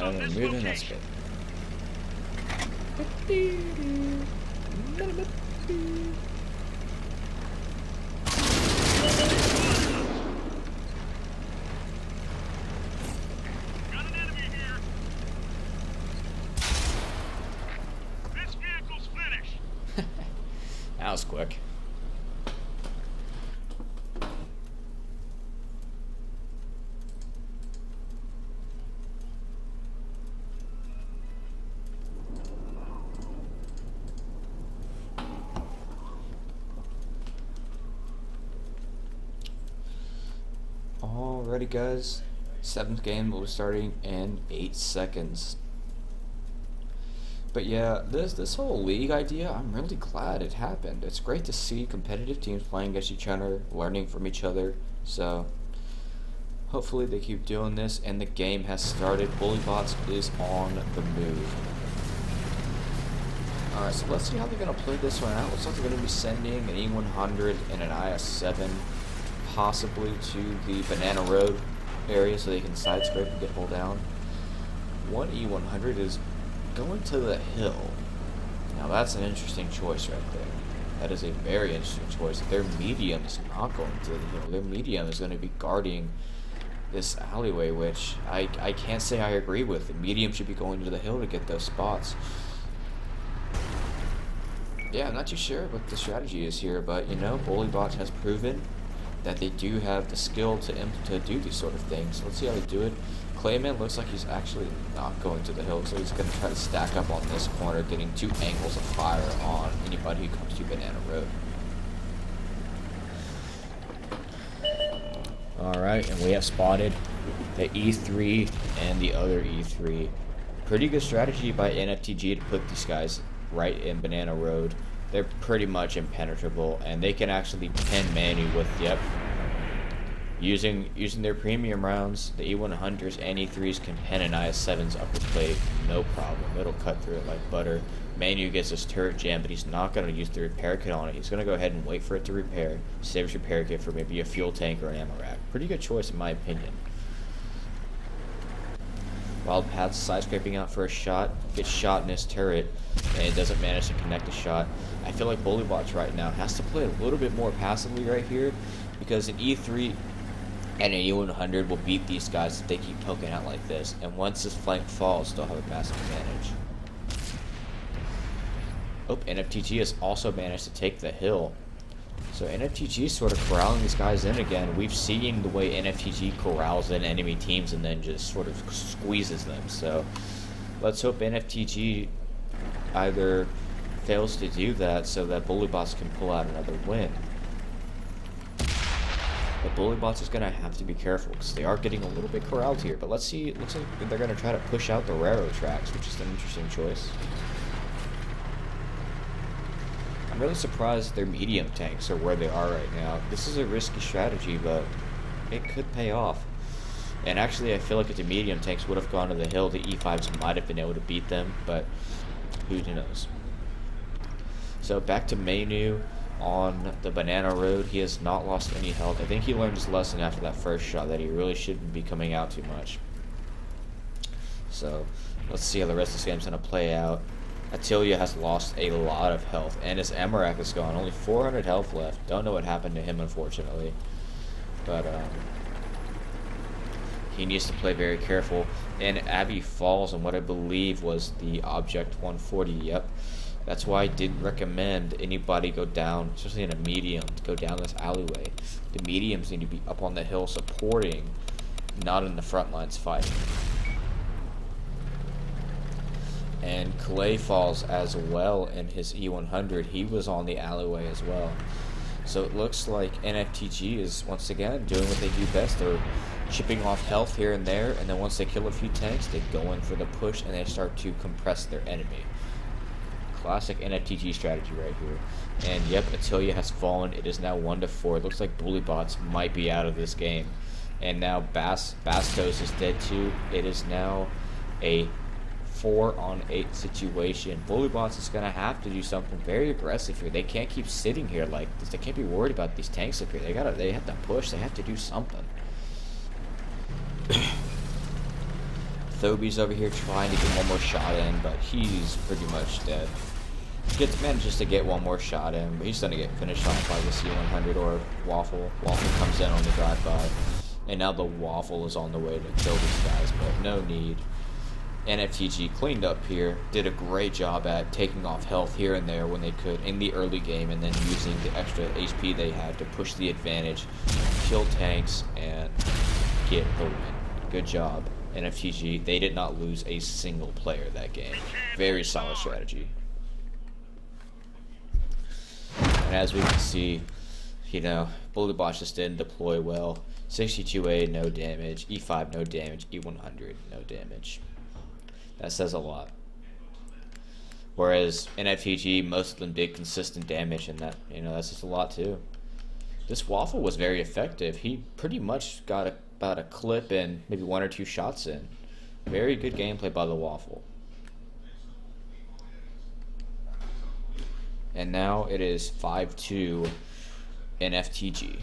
And we're moving, that's good. Got an enemy here. This vehicle's finished. That was quick. Alrighty guys, 7th game will be starting in 8 seconds. But yeah, this whole league idea, I'm really glad it happened. It's great to see competitive teams playing against each other, learning from each other. So hopefully they keep doing this, and the game has started. BullyBots is on the move. Alright, so let's see how they're going to play this one out. Looks like they're going to be sending an E100 and an IS-7 possibly to the Banana Road area so they can side scrape and get hull down. One E100 is going to the hill. Now that's an interesting choice right there. That is a very interesting choice. Their medium is not going to the hill. Their medium is going to be guarding this alleyway, which I can't say I agree with. The medium should be going to the hill to get those spots. Yeah, I'm not too sure what the strategy is here, but you know, BullyBots has proven that they do have the skill to do these sort of things. Let's see how they do it. Clayman looks like he's actually not going to the hill, so he's going to try to stack up on this corner, getting 2 angles of fire on anybody who comes to Banana Road. Alright, and we have spotted the E3 and the other E3. Pretty good strategy by NFTG to put these guys right in Banana Road. They're pretty much impenetrable, and they can actually pin Manu with, yep, using their premium rounds. The E100s and E3s can pin an IS-7's upper plate, no problem. It'll cut through it like butter. Manu gets his turret jam, but he's not going to use the repair kit on it. He's going to go ahead and wait for it to repair, save his repair kit for maybe a fuel tank or an ammo rack. Pretty good choice in my opinion. Wildpath's side scraping out for a shot, gets shot in his turret, and it doesn't manage to connect the shot. I feel like BullyBots right now has to play a little bit more passively right here, because an E3 and an E100 will beat these guys if they keep poking out like this, and once this flank falls, they'll have a massive advantage. Oh, NFTG has also managed to take the hill. So NFTG is sort of corralling these guys in again. We've seen the way NFTG corrals in enemy teams and then just sort of squeezes them. So let's hope NFTG either fails to do that so that BullyBots can pull out another win. But BullyBots is going to have to be careful because they are getting a little bit corralled here. But let's see, it looks like they're going to try to push out the railroad tracks, which is an interesting choice. I'm really surprised their medium tanks are where they are right now. This is a risky strategy, but it could pay off. And actually, I feel like if the medium tanks would have gone to the hill, the E5s might have been able to beat them, but who knows. So back to Manu on the Banana Road. He has not lost any health. I think he learned his lesson after that first shot that he really shouldn't be coming out too much. So let's see how the rest of this game's going to play out. Attilia has lost a lot of health, and his Amarak is gone. Only 400 health left. Don't know what happened to him, unfortunately. But he needs to play very careful. And Abby falls on what I believe was the Object 140. Yep. That's why I didn't recommend anybody go down, especially in a medium, to go down this alleyway. The mediums need to be up on the hill supporting, not in the front lines fighting. And Clay falls as well in his E100. He was on the alleyway as well. So it looks like NFTG is once again doing what they do best. They're chipping off health here and there, and then once they kill a few tanks, they go in for the push and they start to compress their enemy. Classic NFTG strategy right here. And yep, Attilia has fallen. It is now 1-4. It looks like BullyBots might be out of this game. And now Bastos is dead too. It is now a 4-on-8 situation. BullyBots is going to have to do something very aggressive here. They can't keep sitting here like this. They can't be worried about these tanks up here. They have to push. They have to do something. Thoby's over here trying to get one more shot in, but he's pretty much dead. Manages to get one more shot in, but he's gonna get finished off by the C100 or Waffle. Waffle comes in on the drive-by, and now the Waffle is on the way to kill these guys, but no need. NFTG cleaned up here, did a great job at taking off health here and there when they could in the early game, and then using the extra HP they had to push the advantage, kill tanks, and get the win. Good job, NFTG. They did not lose a single player that game. Very solid strategy. And as we can see, Bully Bot just didn't deploy well. 62A, no damage. E5, no damage. E100, no damage. That says a lot. Whereas NFTG, most of them did consistent damage, and that's just a lot too. This Waffle was very effective. He pretty much got about a clip and maybe 1 or 2 shots in. Very good gameplay by the Waffle. And now it is 5-2 NFTG.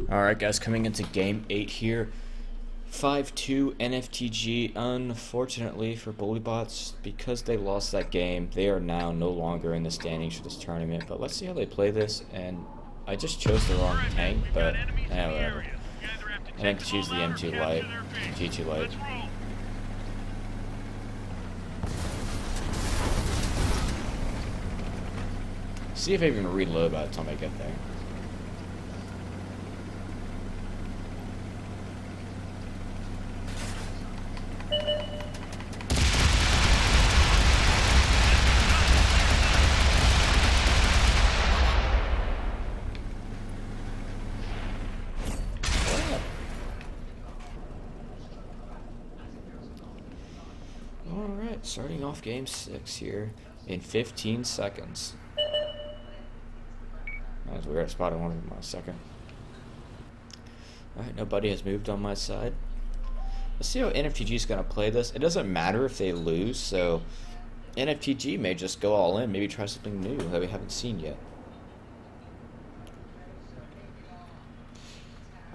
Alright guys, coming into game 8 here. 5-2 NFTG. Unfortunately for Bullybots, because they lost that game, they are now no longer in the standings for this tournament. But let's see how they play this. And I just chose the wrong tank, but whatever. I meant to choose the M2 Lite, T2 Lite. See if I even reload by the time I get there. Alright, starting off game 6 here in 15 seconds. That was weird. I spotted one of them last second. Alright, nobody has moved on my side. Let's see how NFTG is going to play this. It doesn't matter if they lose, so NFTG may just go all in, maybe try something new that we haven't seen yet.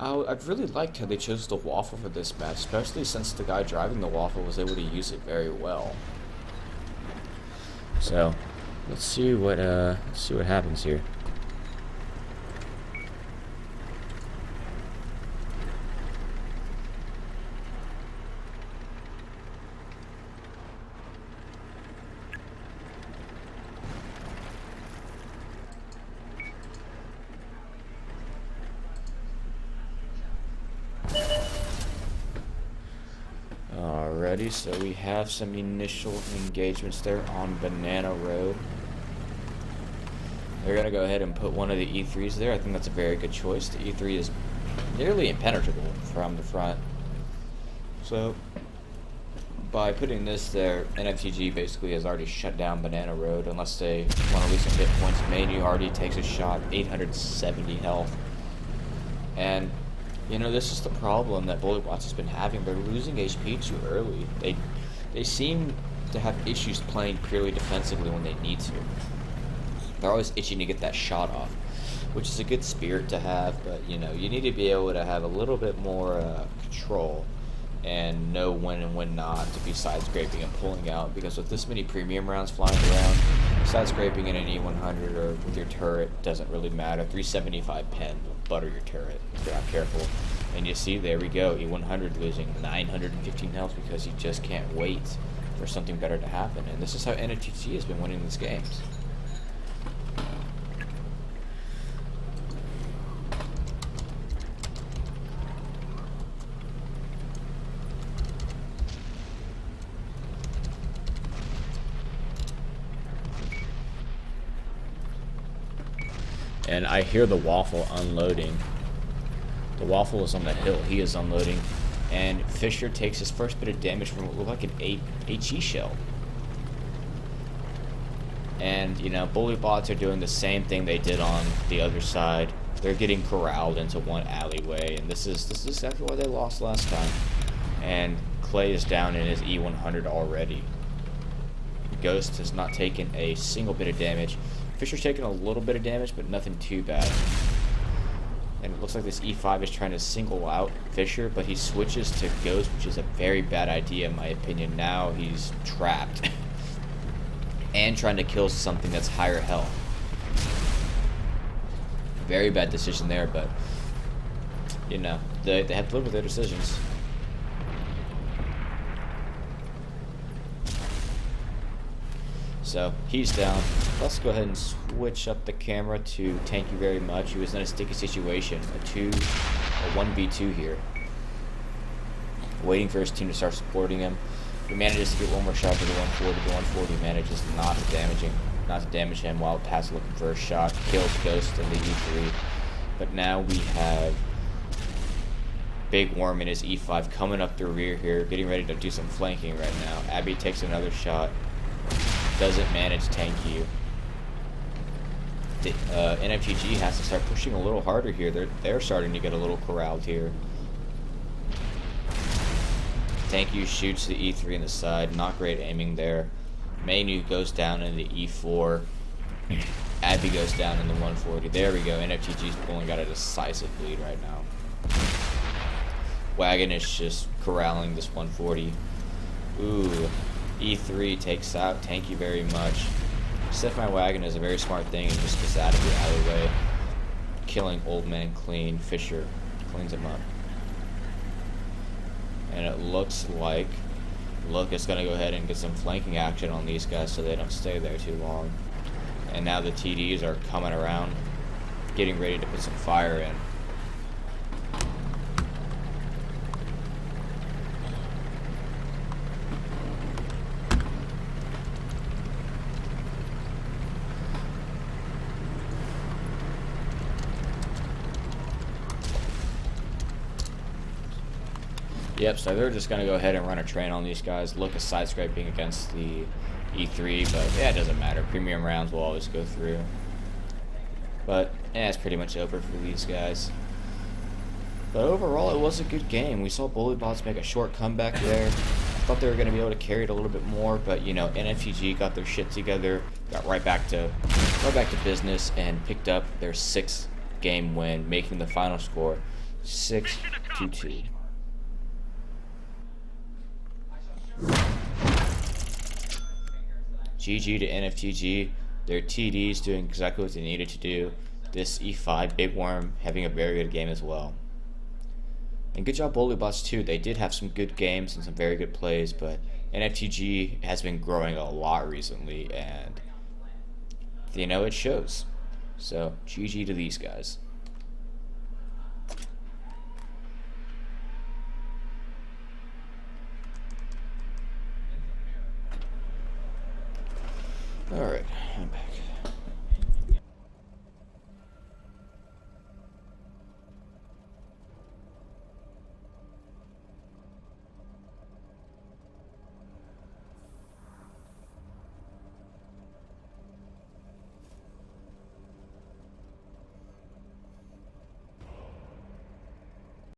I've really liked how they chose the waffle for this match, especially since the guy driving the waffle was able to use it very well. So, let's see what happens here. Alrighty, so we have some initial engagements there on Banana Road. They're going to go ahead and put one of the E3s there. I think that's a very good choice. The E3 is nearly impenetrable from the front. So, by putting this there, NFTG basically has already shut down Banana Road unless they want to lose some hit points. Manu already takes a shot, 870 health. And you know, this is the problem that Bullybots has been having. They're losing HP too early. They seem to have issues playing purely defensively when they need to. They're always itching to get that shot off, which is a good spirit to have, but you know, you need to be able to have a little bit more control and know when and when not to be side-scraping and pulling out, because with this many premium rounds flying around, side-scraping in an E100 or with your turret doesn't really matter. 375 pen will butter your turret if you're not careful. And you see, there we go, E100 losing 915 health because he just can't wait for something better to happen. And this is how NFTG has been winning these games. And I hear the waffle unloading. The waffle is on the hill. He is unloading. And Fisher takes his first bit of damage from what looked like an HE shell. And, you know, Bullybots are doing the same thing they did on the other side. They're getting corralled into one alleyway. And this is exactly why they lost last time. And Clay is down in his E100 already. Ghost has not taken a single bit of damage. Fisher's taking a little bit of damage, but nothing too bad. And it looks like this E5 is trying to single out Fisher, but he switches to Ghost, which is a very bad idea in my opinion. Now he's trapped. And trying to kill something that's higher health. Very bad decision there, but you know, they have to live with their decisions. So he's down. Let's go ahead and switch up the camera to Thank You Very Much. He was in a sticky situation, a 1v2 here. Waiting for his team to start supporting him. He manages to get one more shot to the 140. The 140 manages not to damage him while Pat's looking for a shot. Kills Ghost in the E3. But now we have Big Worm in his E5 coming up the rear here, getting ready to do some flanking right now. Abby takes another shot. Doesn't manage Thank You. NFTG has to start pushing a little harder here. They're starting to get a little corralled here. Thank You shoots the E3 in the side. Not great aiming there. Manu goes down in the E4. Abby goes down in the 140. There we go. NFTG's pulling out a decisive lead right now. Wagon is just corralling this 140. Ooh, E3 takes out. Thank you very much. Set my wagon is a very smart thing and just gets out of the alleyway. Killing Old Man clean. Fisher cleans him up. And it looks like Look is going to go ahead and get some flanking action on these guys so they don't stay there too long. And now the TDs are coming around, getting ready to put some fire in. Yep, so they're just going to go ahead and run a train on these guys. Look is side scraping against the E3, but yeah, it doesn't matter. Premium rounds will always go through. But yeah, it's pretty much over for these guys. But overall, it was a good game. We saw BullyBots make a short comeback there. I thought they were going to be able to carry it a little bit more, but you know, NFTG got their shit together, got right back to business, and picked up their 6th game win, making the final score 6-2. GG to NFTG. Their TDs doing exactly what they needed to do. This E5 Big Worm having a very good game as well. And good job BullyBots too. They did have some good games and some very good plays, but NFTG has been growing a lot recently, and you know, it shows. So GG to these guys.